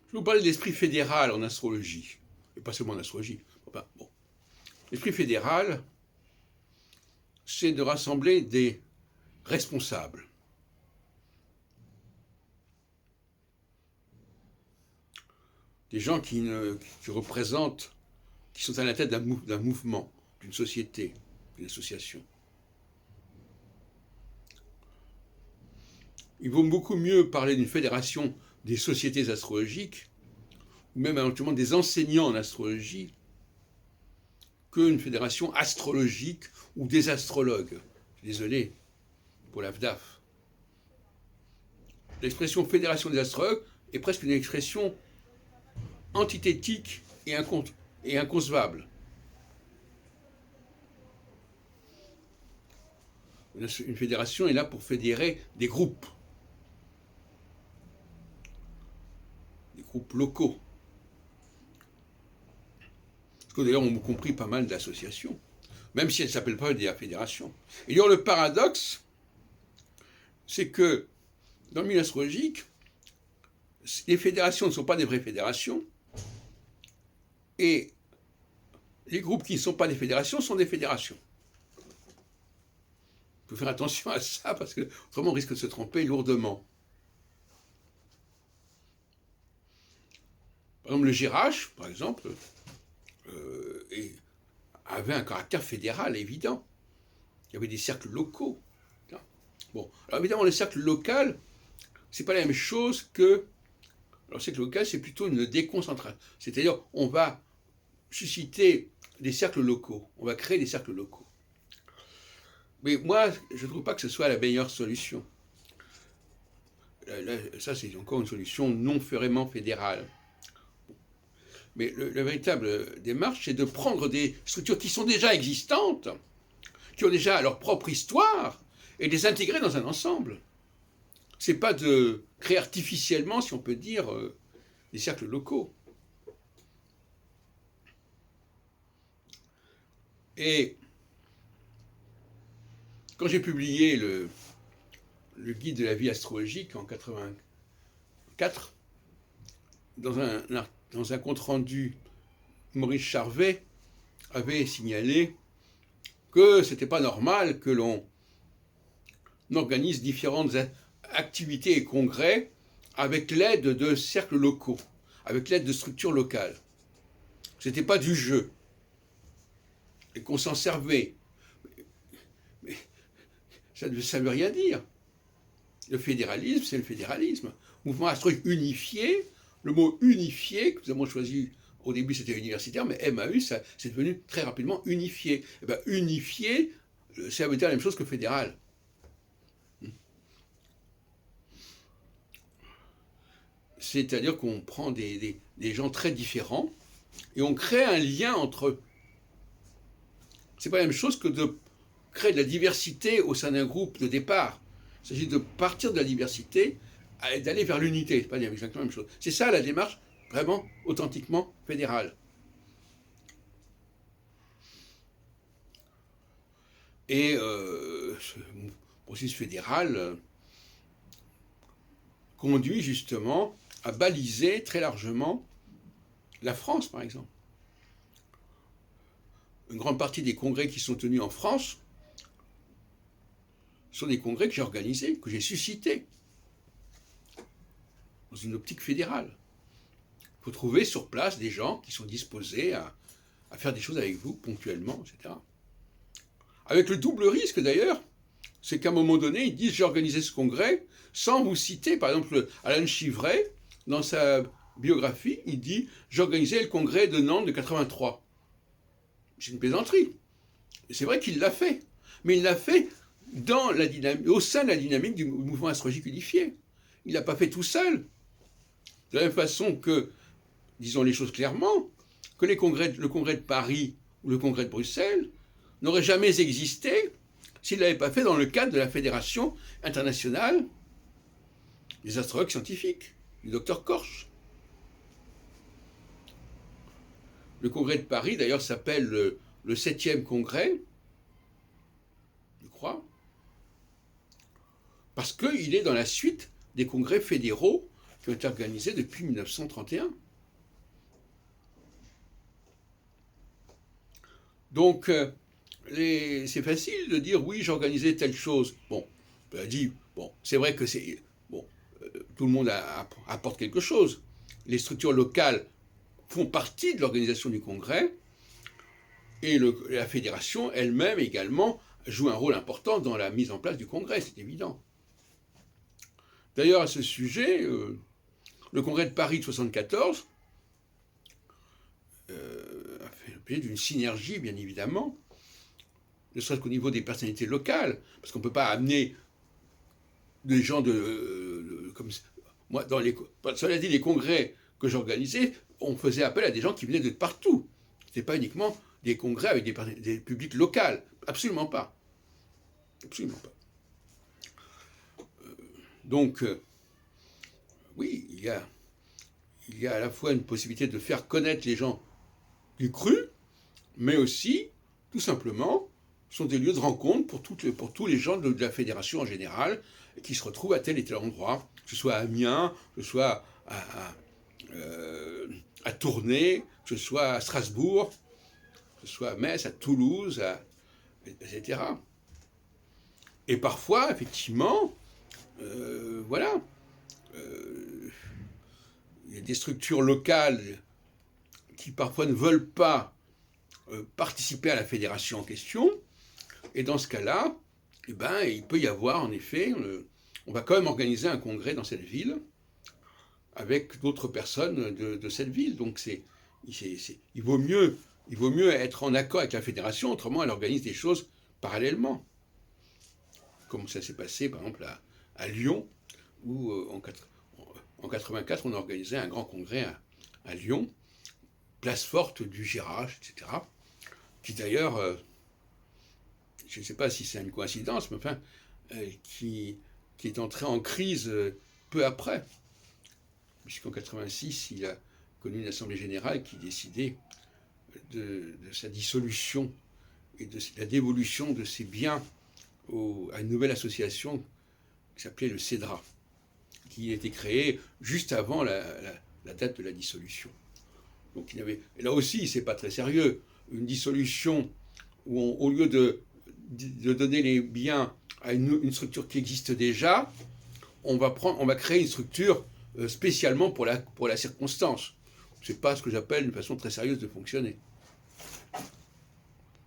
Je vais vous parler de l'esprit fédéral en astrologie, et pas seulement en astrologie. Enfin, bon. L'esprit fédéral, c'est de rassembler des responsables. Des gens qui représentent, qui sont à la tête d'un mouvement, d'une société, d'une association. Il vaut beaucoup mieux parler d'une fédération des sociétés astrologiques, ou même éventuellement des enseignants en astrologie, qu'une fédération astrologique ou des astrologues. Désolé pour la FDAF. L'expression fédération des astrologues est presque une expression antithétique et inconcevable. Une fédération est là pour fédérer des groupes locaux. Parce que d'ailleurs, on a compris pas mal d'associations, même si elles ne s'appellent pas des fédérations. Et d'ailleurs, le paradoxe, c'est que dans le milieu astrologique, les fédérations ne sont pas des vraies fédérations, et les groupes qui ne sont pas des fédérations sont des fédérations. Il faut faire attention à ça, parce que autrement on risque de se tromper lourdement. Par exemple, le GRH, par exemple, avait un caractère fédéral évident. Il y avait des cercles locaux. Bon, alors évidemment, le cercle local, c'est pas la même chose que. Alors, le cercle local, c'est plutôt une déconcentration. C'est-à-dire, on va susciter des cercles locaux. On va créer des cercles locaux. Mais moi, je ne trouve pas que ce soit la meilleure solution. Ça, c'est encore une solution non vraiment fédérale. Mais la véritable démarche, c'est de prendre des structures qui sont déjà existantes, qui ont déjà leur propre histoire, et de les intégrer dans un ensemble. C'est pas de créer artificiellement, si on peut dire, des cercles locaux. Et quand j'ai publié le guide de la vie astrologique en 1984, dans un compte-rendu, Maurice Charvet avait signalé que ce n'était pas normal que l'on organise différentes activités et congrès avec l'aide de cercles locaux, avec l'aide de structures locales. Ce n'était pas du jeu. Et qu'on s'en servait. Mais ça ne veut rien dire. Le fédéralisme, c'est le fédéralisme. Mouvement astrologique unifié, le mot unifié, que nous avons choisi, au début c'était universitaire, mais MAU, c'est devenu très rapidement unifié. Et bien, unifié, ça veut dire la même chose que fédéral. C'est-à-dire qu'on prend des gens très différents et on crée un lien entre eux. C'est pas la même chose que de créer de la diversité au sein d'un groupe de départ. Il s'agit de partir de la diversité et d'aller vers l'unité. C'est pas exactement la même chose. C'est ça la démarche vraiment authentiquement fédérale. Et ce processus fédéral conduit justement à baliser très largement la France, par exemple. Une grande partie des congrès qui sont tenus en France sont des congrès que j'ai organisés, que j'ai suscités, dans une optique fédérale. Il faut trouver sur place des gens qui sont disposés à faire des choses avec vous ponctuellement, etc. Avec le double risque d'ailleurs, c'est qu'à un moment donné, ils disent j'ai organisé ce congrès, sans vous citer, par exemple, Alain Chivray, dans sa biographie, il dit j'ai organisé le congrès de Nantes de 83. C'est une plaisanterie. Et c'est vrai qu'il l'a fait. Mais il l'a fait au sein de la dynamique du mouvement astrologique unifié. Il ne l'a pas fait tout seul. De la même façon que, disons les choses clairement, que le congrès de Paris ou le congrès de Bruxelles n'aurait jamais existé s'il ne l'avait pas fait dans le cadre de la Fédération internationale des astrologues scientifiques, du docteur Korsch. Le congrès de Paris, d'ailleurs, s'appelle le 7e congrès, je crois, parce qu'il est dans la suite des congrès fédéraux qui ont été organisées depuis 1931. Donc, c'est facile de dire oui, j'ai organisé telle chose. Bon, on a dit, bon, c'est vrai que c'est. Bon, tout le monde apporte quelque chose. Les structures locales font partie de l'organisation du congrès, et la fédération elle-même également joue un rôle important dans la mise en place du congrès, c'est évident. D'ailleurs, à ce sujet, le congrès de Paris de 1974 a fait l'objet d'une synergie, bien évidemment, ne serait-ce qu'au niveau des personnalités locales, parce qu'on ne peut pas amener des gens comme moi, cela dit, les congrès que j'organisais, on faisait appel à des gens qui venaient de partout. Ce n'était pas uniquement des congrès avec des publics locaux. Absolument pas. Absolument pas. Donc, oui, il y a à la fois une possibilité de faire connaître les gens du cru, mais aussi, tout simplement, sont des lieux de rencontre pour tous les gens de la fédération en général, qui se retrouvent à tel et tel endroit, que ce soit à Amiens, que ce soit à Tournai, que ce soit à Strasbourg, que ce soit à Metz, à Toulouse, etc. Et parfois, effectivement, voilà, il y a des structures locales qui parfois ne veulent pas participer à la fédération en question, et dans ce cas-là, eh ben, il peut y avoir en effet, on va quand même organiser un congrès dans cette ville avec d'autres personnes de cette ville. Donc il vaut mieux être en accord avec la fédération, autrement elle organise des choses parallèlement. Comme ça s'est passé par exemple à Lyon, où en 1984 on a organisé un grand congrès à Lyon, place forte du Girage, etc. Qui d'ailleurs, je ne sais pas si c'est une coïncidence, mais enfin, qui est entré en crise peu après, puisqu'en 1986, il a connu une assemblée générale qui décidait de sa dissolution et de la dévolution de ses biens à une nouvelle association qui s'appelait le CEDRA, qui a été créée juste avant la date de la dissolution. Donc là aussi, c'est pas très sérieux. Une dissolution où au lieu de donner les biens à une structure qui existe déjà, on va créer une structure spécialement pour la circonstance. C'est pas ce que j'appelle une façon très sérieuse de fonctionner.